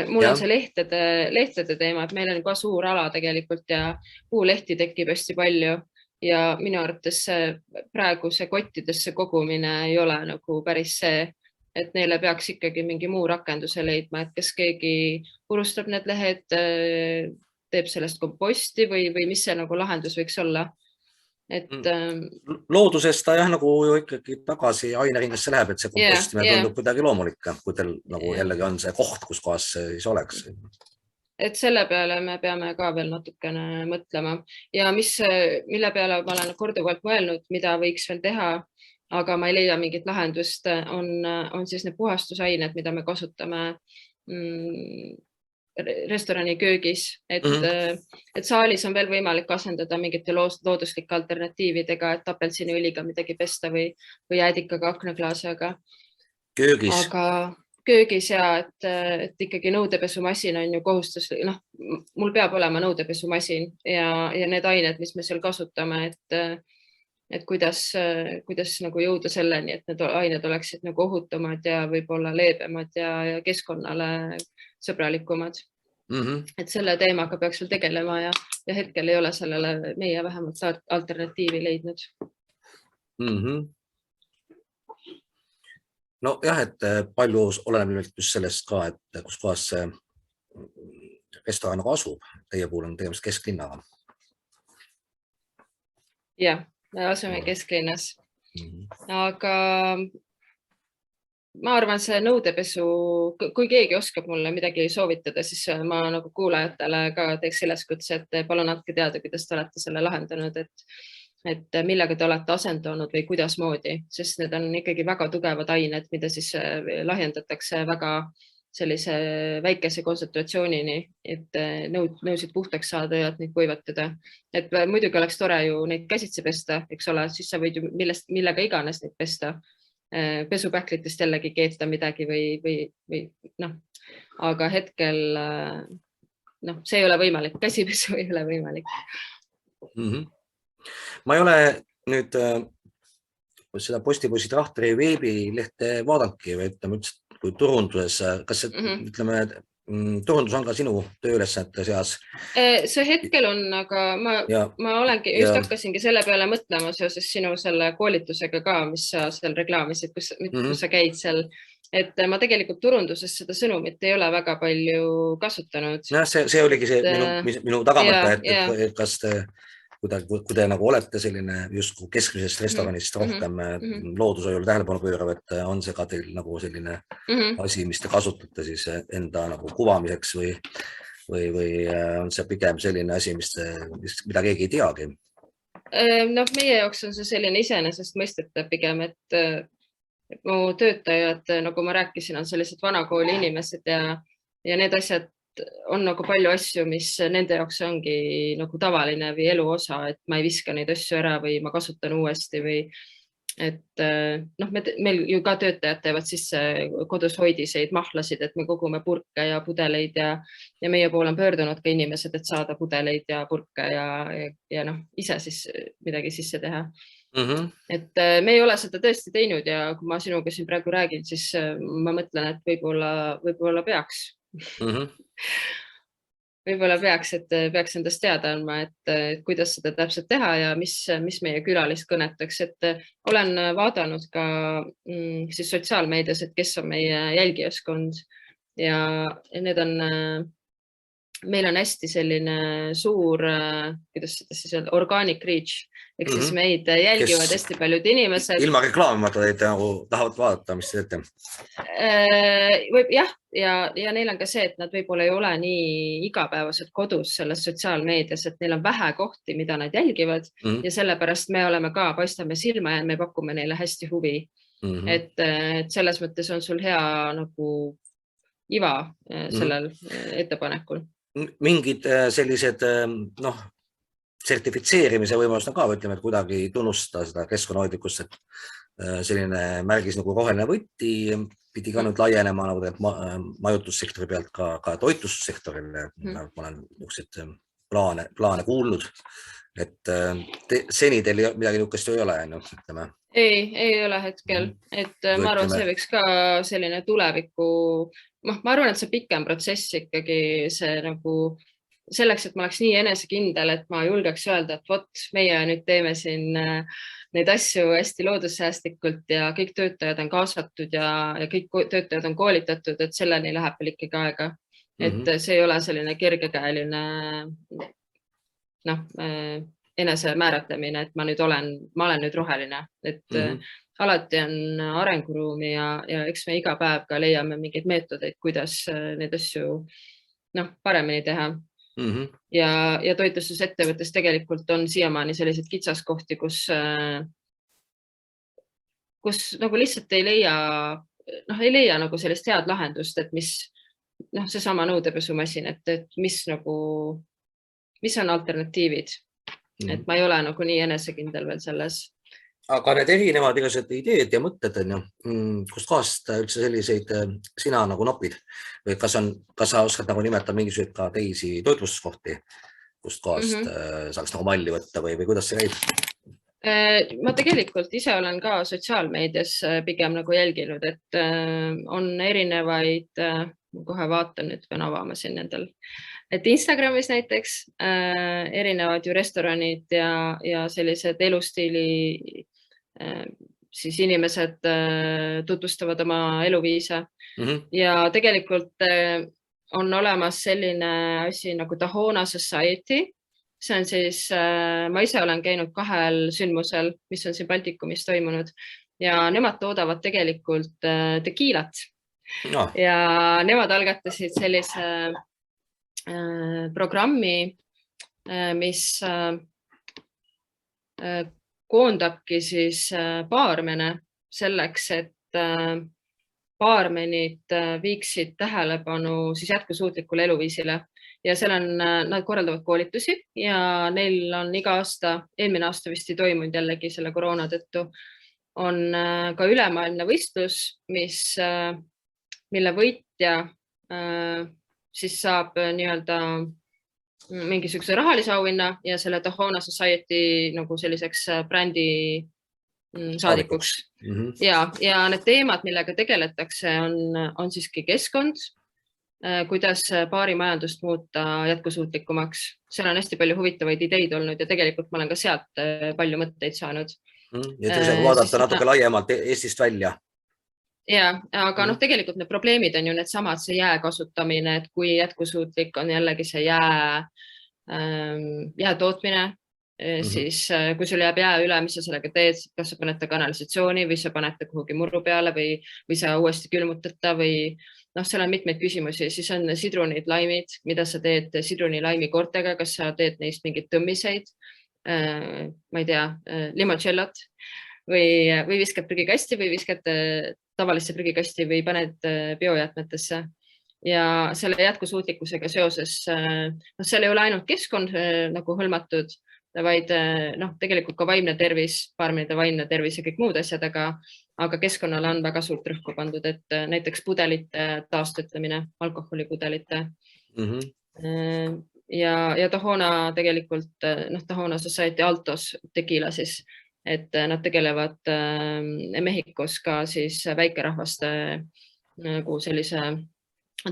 Mul on see lehtede teema, et meil on ka suur ala tegelikult ja puulehti tekib hästi palju ja minu arvates praegu see kottidesse kogumine ei ole nagu päris see, et neile peaks ikkagi mingi muu rakenduse leidma, et kes keegi purustab need lehed, teeb sellest komposti või mis see nagu lahendus võiks olla. Looduses ta jah nagu ju ikkagi tagasi aineringesse läheb, et see kompostimine tundub kuidagi loomulik, kui teil nagu jällegi on see koht, kus kohas see siis oleks. Et selle peale me peame ka veel natukene mõtlema ja mille peale ma olen korduvalt mõelnud, mida võiks veel teha, aga ma ei leia mingit lahendust, on siis need puhastusained, mida me kasutame restorani köögis, et saalis on veel võimalik asendada mingite looduslike alternatiividega, et apelsiniõliga midagi pesta või jäädikaga aknaklaasiga. Köögis? Aga köögis ja, et ikkagi nõudepesumasin on ju kohustuslik, mul peab olema nõudepesumasin ja need ained, mis me seal kasutame, et kuidas nagu jõuda selleni, et need ained oleksid nagu ohutumad ja võib-olla leebemad ja keskkonnale sõbralikumad. Et selle teemaga peaks veel tegelema ja hetkel ei ole sellele meie vähemalt alternatiivi leidnud. No jah, et palju oleneb just sellest ka, et kus kohas see restoran asub. Teie puhul on tegemist kesklinnaga. Jah. Me asume kesklinnas, aga ma arvan, see nõudepesu, kui keegi oskab mulle midagi soovitada, siis ma nagu kuulajatele ka teeks üleskutse, et palun andke teada, kuidas te olete selle lahendanud, et millega te olete asendanud või kuidas moodi, sest need on ikkagi väga tugevad ained, mida siis lahjendatakse väga sellise väikese kontsentratsioonini, et nõusid puhtaks saada ja neid kuivatada. Et muidugi oleks tore ju neid käsitsi pesta, eks ole, siis sa võid ju millega iganes neid pesta. Pesupähklitest jällegi keeta midagi või aga hetkel see ei ole võimalik, käsipesu ei ole võimalik. Ma ei ole nüüd seda Postipoisi Trahtri veebilehte vaadanudki, vaid ma ütlesin, kui turunduses, kas ütleme, turundus on ka sinu tööülesannete seas? See hetkel on, aga ma olengi, just hakkasingi selle peale mõtlema seoses sinu selle koolitusega ka, mis sa seal reklaamisid, kus sa käid seal, et ma tegelikult turunduses seda sõnumit ei ole väga palju kasutanud. See oligi see minu tagamõte, et kas kui te nagu olete selline justkui keskmisest restoranist rohkem loodushoiule tähelepanu pöörav, et on see ka teil nagu selline asi, mis te kasutate siis enda nagu kuvamiseks või on see pigem selline asi, mida keegi ei teagi? Meie jaoks on see selline iseenesestmõistetav pigem, et mu töötajad, nagu ma rääkisin, on sellised vanakooli inimesed ja need asjad on nagu palju asju, mis nende jaoks ongi nagu tavaline või elu osa, et ma ei viska neid asju ära või ma kasutan uuesti või et meil ju ka töötajad teevad sisse kodus hoidiseid mahlasid, et me kogume purke ja pudeleid ja meie poole on pöördunud ka inimesed, et saada pudeleid ja purke ja ise siis midagi sisse teha. Et me ei ole seda tõesti teinud ja kui ma sinuga siin praegu räägin, siis ma mõtlen, et võib-olla peaks. võib-olla peaks endast teada andma, et kuidas seda täpselt teha ja mis meie külalist kõnetaks, et olen vaadanud ka siis sotsiaalmeedias, et kes on meie jälgijaskond ja need on, meil on hästi selline suur, kuidas seda siis öelda, organic reach, ehk siis meid jälgivad hästi paljud inimesed. Ilma reklaamimata nagu tahavad vaadata, mis te teete? Jah, ja neil on ka see, et nad võib-olla ei ole nii igapäevaselt kodus selles sotsiaalmeedias, et neil on vähe kohti, mida nad jälgivad ja sellepärast me oleme ka, paistame silma ja me pakume neile hästi huvi. Et selles mõttes on sul hea nagu iva sellel ettepanekul. Mingid sellised sertifitseerimise võimalust on ka, ütleme, et kuidagi tunnustada seda keskkonnahoidlikkust, et selline märgis nagu roheline võti pidi ka nüüd laienema nagu majutussektori pealt ka toitlustussektorile. Ma olen niisuguseid plaane kuulnud, et seni teil midagi niisugust ei ole, ütleme. Ei ole hetkel, et ma arvan, see võiks ka selline tuleviku, ma arvan, et see pikem protsess ikkagi see nagu selleks, et ma oleks nii enesekindel, et ma julgeks öelda, et vot, meie nüüd teeme siin neid asju hästi loodussäästlikult ja kõik töötajad on kaasatud ja kõik töötajad on koolitatud, et selleni läheb veel ikkagi aega. Et see ei ole selline kergekäeline enese määratlemine, et ma olen nüüd roheline, et alati on arenguruumi ja eks me iga päev ka leiame mingeid meetodeid, kuidas neid asju paremini teha. Ja toitlustusettevõttes tegelikult on siiamaani sellised kitsaskohti, kus nagu lihtsalt ei leia nagu sellist head lahendust, et mis seesama nõudepesumasin, et mis on alternatiivid. Et ma ei ole nagu nii enesekindel veel selles. Aga need erinevad igased ideed ja mõtted, kust kohast üldse selliseid sina nagu nopid? Või kas sa oskad nagu nimetada mingisuguseid ka teisi toitlustuskohti, kust kohast saaks nagu malli võtta või kuidas see käib? Ma tegelikult ise olen ka sotsiaalmeedias pigem nagu jälginud, et on erinevaid, kohe vaatan, nüüd pean avama siin nendel, et Instagramis näiteks erinevad ju restoranid ja sellised elustiili siis inimesed tutvustavad oma eluviise ja tegelikult on olemas selline asi nagu Tahona Society. See on siis, ma ise olen käinud 2 sündmusel, mis on siin Baltikumis toimunud ja nemad toodavad tegelikult tekiilat ja nemad algatasid sellise programmi, mis koondabki siis baarmene selleks, et baarmenid viiksid tähelepanu siis jätkusuutlikule eluviisile ja seal nad korraldavad koolitusi ja neil on iga aasta, eelmine aasta vist ei toimunud jällegi selle koroona tõttu, on ka ülemaailmne võistlus, mille võitja siis saab nii-öelda mingisuguse rahalise auhinna ja selle Tahona Society nagu selliseks brändi saadikuks. Ja need teemad, millega tegeletakse, on siiski keskkond, kuidas baarimajandust muuta jätkusuutlikumaks. Seal on hästi palju huvitavaid ideid olnud ja tegelikult ma olen ka sealt palju mõtteid saanud. Ja tõuseb vaadata natuke laiemalt Eestist välja. Ja, aga tegelikult need probleemid on ju need samad, see jää kasutamine, et kui jätkusuutlik on jällegi see jää tootmine, siis kui sul jääb jää üle, mis sa sellega teed, kas sa paned ta kanalisatsiooni või sa paned ta kuhugi murru peale või sa uuesti külmutad ta või seal on mitmeid küsimusi, siis on sidrunid, laimid, mida sa teed sidruni laimi koortega, kas sa teed neist mingeid tõmmiseid, ma ei tea, limoncellot või viskad prügikasti või viskad tavalisse prügikasti või paned biojäätmetesse ja selle jätkusuutlikkusega seoses, seal ei ole ainult keskkond nagu hõlmatud, vaid tegelikult ka vaimne tervis, baarmenide vaimne tervis ja kõik muud asjad, aga keskkonnale on väga suurt rõhku pandud, et näiteks pudelite taastöötlemine, alkoholipudelite ja Tahona tegelikult, Tahona Society Altos tekiila siis, et nad tegelevad Mehhikos ka siis väikerahvaste nagu sellise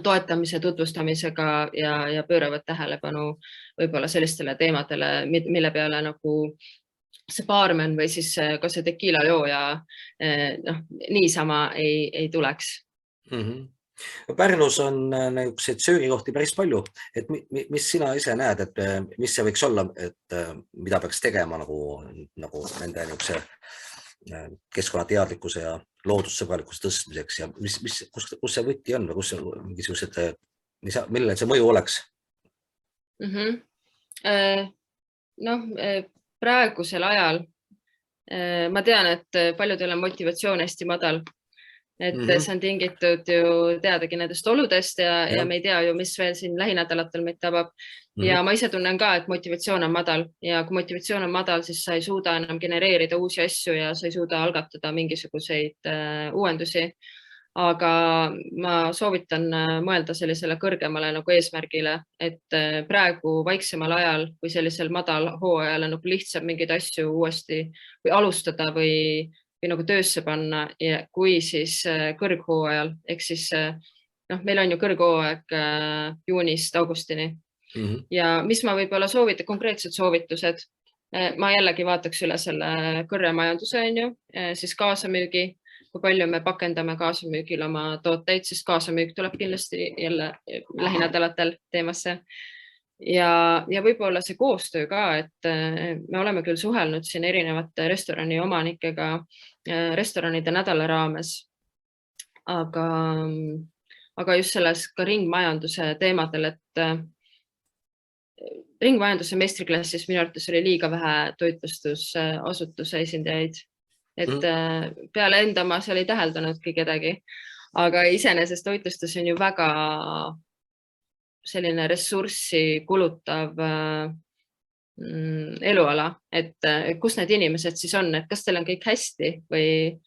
toetamise, tutvustamisega ja pööravad tähelepanu võib-olla sellistele teemadele, mille peale nagu see baarmen või siis ka see tekiila jooja niisama ei tuleks. Pärnus on niisuguseid söögikohti päris palju, et mis sina ise näed, et mis see võiks olla, et mida peaks tegema nagu nende niisuguse keskkonnateadlikkuse ja loodussõbralikkuse tõstmiseks ja kus see võti on või kus mingisugused, millele see mõju oleks? Praegusel ajal ma tean, et paljudel on motivatsioon hästi madal, et see on tingitud ju teadagi nendest oludest ja me ei tea ju, mis veel siin lähinädalatel meid tabab. Ja ma ise tunnen ka, et motivatsioon on madal ja kui motivatsioon on madal, siis sa ei suuda enam genereerida uusi asju ja sa ei suuda algatada mingisuguseid uuendusi. Aga ma soovitan mõelda sellisele kõrgemale nagu eesmärgile, et praegu vaiksemal ajal või sellisel madal hooajal on nagu lihtsam mingeid asju uuesti või alustada või nagu töösse panna, kui siis kõrghooajal. Ehk siis meil on ju kõrghooaeg juunist augustini. Ja mis ma võib-olla soovitan, konkreetsed soovitused, ma jällegi vaataks üle selle kõrremajanduse, siis kaasamüügi, kui palju me pakendame kaasamüügil oma tooteid, siis kaasamüük tuleb kindlasti jälle lähinädalatel teemasse. Ja võib-olla see koostöö ka, et me oleme küll suhelnud siin erinevate restorani omanikega restoranide nädala raames, aga just selles ka ringmajanduse teemadel, et ringmajanduse meistriklassis minu arvates oli liiga vähe toitlustusasutuse esindajaid. Et peale enda ma seal ei täheldanudki kedagi, aga iseenesest toitlustus on ju väga selline ressurssi kulutav eluala, et kus need inimesed siis on, et kas teil on kõik hästi või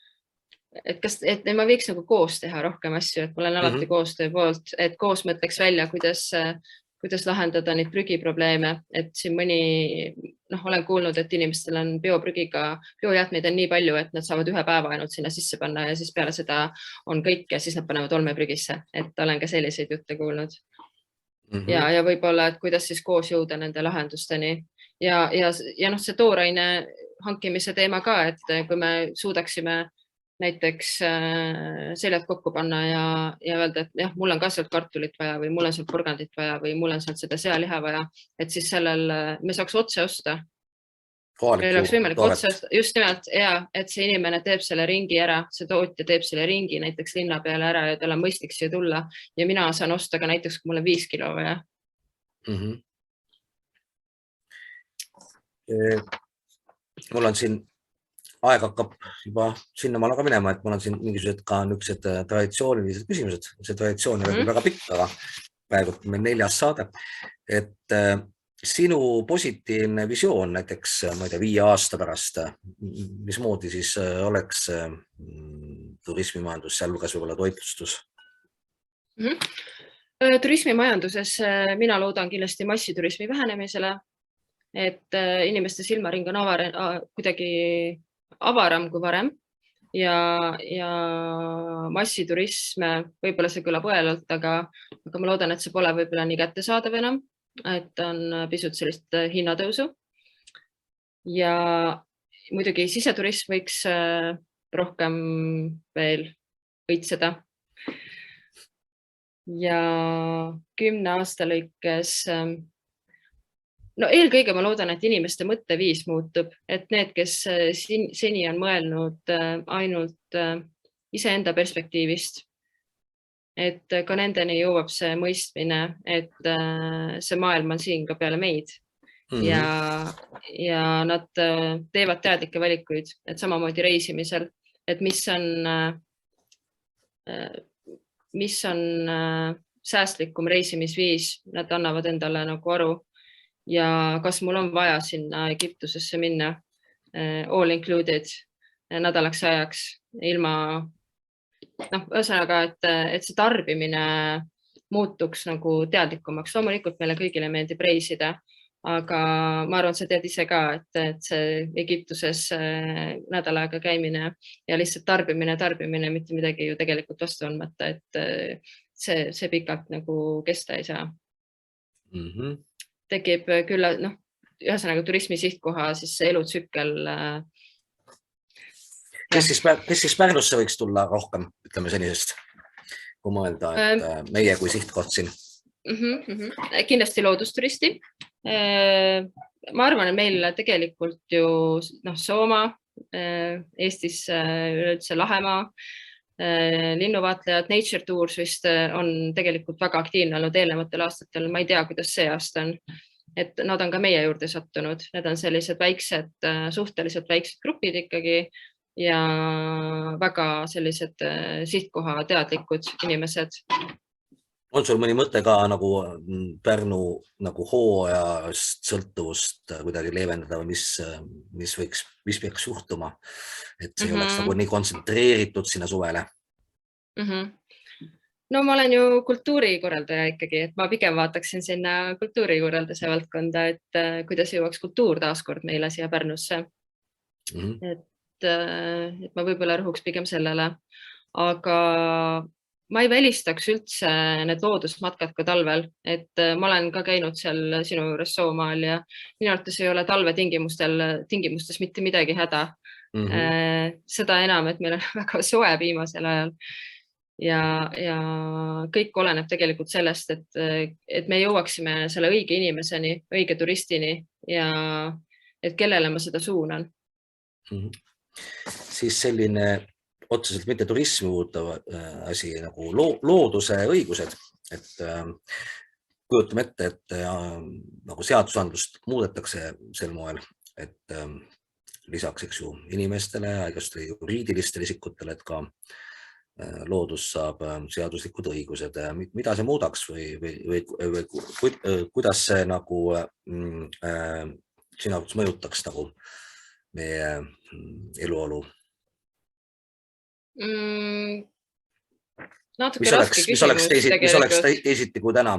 et ma võiks nagu koos teha rohkem asju, et ma olen alati koostöö poolt, et koos mõtleks välja, kuidas lahendada neid prügiprobleeme, et siin olen kuulnud, et inimestel on biojäätmeid on nii palju, et nad saavad ühe päeva ainult sinna sisse panna ja siis peale seda on kõik ja siis nad panevad olmeprügisse, et olen ka selliseid jutte kuulnud. Ja võib-olla, et kuidas siis koos jõuda nende lahendusteni ja see tooraine hankimise teema ka, et kui me suudaksime näiteks seljad kokku panna ja öelda, et jah, mul on ka sealt kartulit vaja või mul on sealt porgandit vaja või mul on sealt seda sealiha vaja, et siis sellel me saaks otse osta. Meil oleks võimalik otse osta, just nimelt, et see inimene teeb selle ringi ära, see tootja teeb selle ringi näiteks linna peale ära ja tal on mõistlik siia tulla ja mina saan osta ka näiteks, kui mul on 5 kilo vaja. Mul on siin aeg hakkab juba sinnamaale ka minema, et mul on siin mingisugused ka niisugused traditsioonilised küsimused. See traditsioon on väga pikk, aga praegu meil 4. saade. Et sinu positiivne visioon näiteks, ma ei tea, 5 aasta pärast, mismoodi siis oleks turismimajandus, sealhulgas võib-olla toitlustus? Turismimajanduses mina loodan kindlasti massiturismi vähenemisele, et inimeste silmaring on kuidagi avaram kui varem ja massiturism, võib-olla see kõlab õelalt, aga ma loodan, et see pole võib-olla nii kättesaadav enam, et on pisut sellist hinnatõusu ja muidugi siseturism võiks rohkem veel õitseda ja 10 aasta lõikes eelkõige ma loodan, et inimeste mõtteviis muutub, et need, kes seni on mõelnud ainult iseenda perspektiivist, et ka nendeni jõuab see mõistmine, et see maailm on siin ka peale meid ja nad teevad teadlikke valikuid, et samamoodi reisimisel, et mis on säästlikum reisimisviis, nad annavad endale nagu aru. Ja kas mul on vaja sinna Egiptusesse minna all included nädalaks ajaks ilma, ühesõnaga, et see tarbimine muutuks nagu teadlikumaks. Loomulikult meile kõigile meeldib reisida, aga ma arvan, sa tead ise ka, et see Egiptuses nädal aega käimine ja lihtsalt tarbimine, mitte midagi ju tegelikult vastu andmata, et see pikalt nagu kesta ei saa. Tekib küll, ühesõnaga turismi sihtkoha siis see elutsükkel. Kes siis Pärnusse võiks tulla rohkem, ütleme senisest, kui mõelda, et meie kui sihtkoht siin? Kindlasti loodusturisti. Ma arvan, et meil tegelikult ju Sooma, Eestis üleüldse Lahemaa, linnuvaatlejad, Nature Tours vist on tegelikult väga aktiivne olnud eelnevatel aastatel. Ma ei tea, kuidas see aasta on, et nad on ka meie juurde sattunud. Need on sellised väiksed, suhteliselt väiksed grupid ikkagi ja väga sellised sihtkoha teadlikud inimesed. On sul mõni mõte ka nagu Pärnu nagu hooajast sõltuvust kuidagi leevendada või mis peaks juhtuma, et see oleks nagu nii kontsentreeritud sinna suvele? No ma olen ju kultuurikorraldaja ikkagi, et ma pigem vaataksin sinna kultuurikorralduse valdkonda, et kuidas jõuaks kultuur taaskord meile siia Pärnusse. Et ma võib-olla rõhuks pigem sellele, aga ma ei välistaks üldse need loodusmatkad ka talvel, et ma olen ka käinud seal sinu juures Soomaal ja minu arvates ei ole talvetingimustes mitte midagi häda. Seda enam, et meil on väga soe viimasel ajal ja kõik oleneb tegelikult sellest, et me jõuaksime selle õige inimeseni, õige turistini ja et kellele ma seda suunan. Siis selline otseselt mitte turismi puudutav asi nagu looduse õigused, et kujutame ette, et nagu seadusandlust muudetakse sel moel, et lisaks eks ju inimestele ja juriidilistele isikutele, et ka loodus saab seaduslikud õigused. Mida see muudaks või kuidas see nagu sina mõjutaks nagu meie eluolu? Natuke raske küsimus. Mis oleks teisiti kui täna?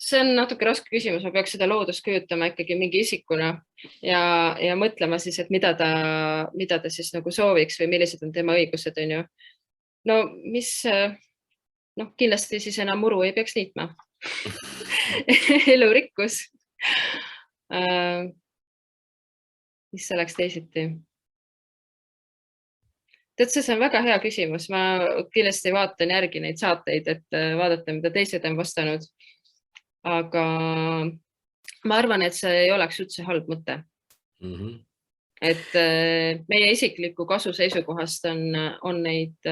See on natuke raske küsimus. Ma peaks seda loodust kujutama ikkagi mingi isikuna ja mõtlema siis, et mida ta siis nagu sooviks või millised on tema õigused, on ju. No kindlasti siis enam muru ei peaks niitma. Elurikkus. Mis oleks teisiti? Tead, see on väga hea küsimus. Ma kindlasti vaatan järgi neid saateid, et vaadata, mida teised on vastanud. Aga ma arvan, et see ei oleks üldse halb mõte. Et meie isikliku kasu seisukohast on neid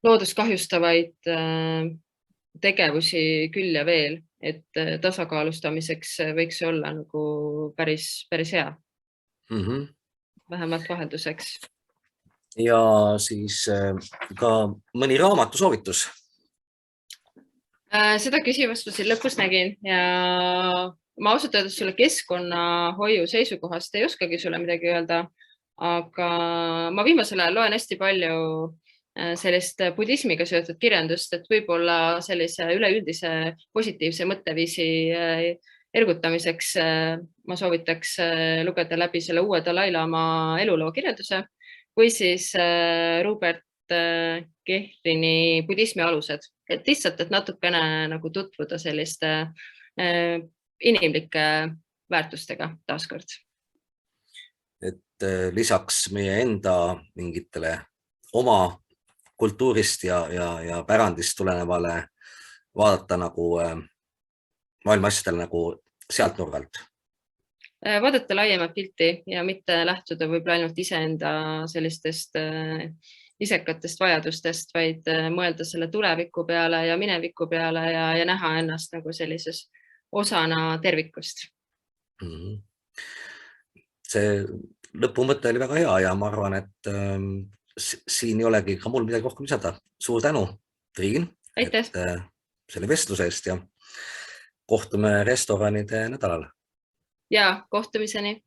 looduskahjustavaid tegevusi küll ja veel, et tasakaalustamiseks võiks olla nagu päris hea. Vähemalt vahelduseks. Ja siis ka mõni raamatu soovitus? Seda küsimust ma siin lõpus nägin ja ma ausalt öeldes sulle keskkonnahoiu seisukohast ei oskagi sulle midagi öelda, aga ma viimasel ajal loen hästi palju sellist budismiga seotud kirjandust, et võib-olla sellise üleüldise positiivse mõtteviisi ergutamiseks ma soovitaks lugeda läbi selle uue Dalai Lama eluloo kirjelduse või siis Robert Kehrini budismi alused, et lihtsalt, et natukene nagu tutvuda selliste inimlike väärtustega taaskord. Et lisaks meie enda mingitele oma kultuurist ja pärandist tulenevale vaadata nagu maailma asjadele nagu sealt nurgalt. Vaadata laiemat pilti ja mitte lähtuda võib-olla ainult iseenda sellistest isekatest vajadustest, vaid mõelda selle tuleviku peale ja mineviku peale ja näha ennast nagu sellises osana tervikust. See lõpumõte oli väga hea ja ma arvan, et siin ei olegi ka mul midagi rohkem lisada. Suur tänu, Triin, selle vestluse eest ja kohtume restoranide nädalal. Ja kohtumiseni.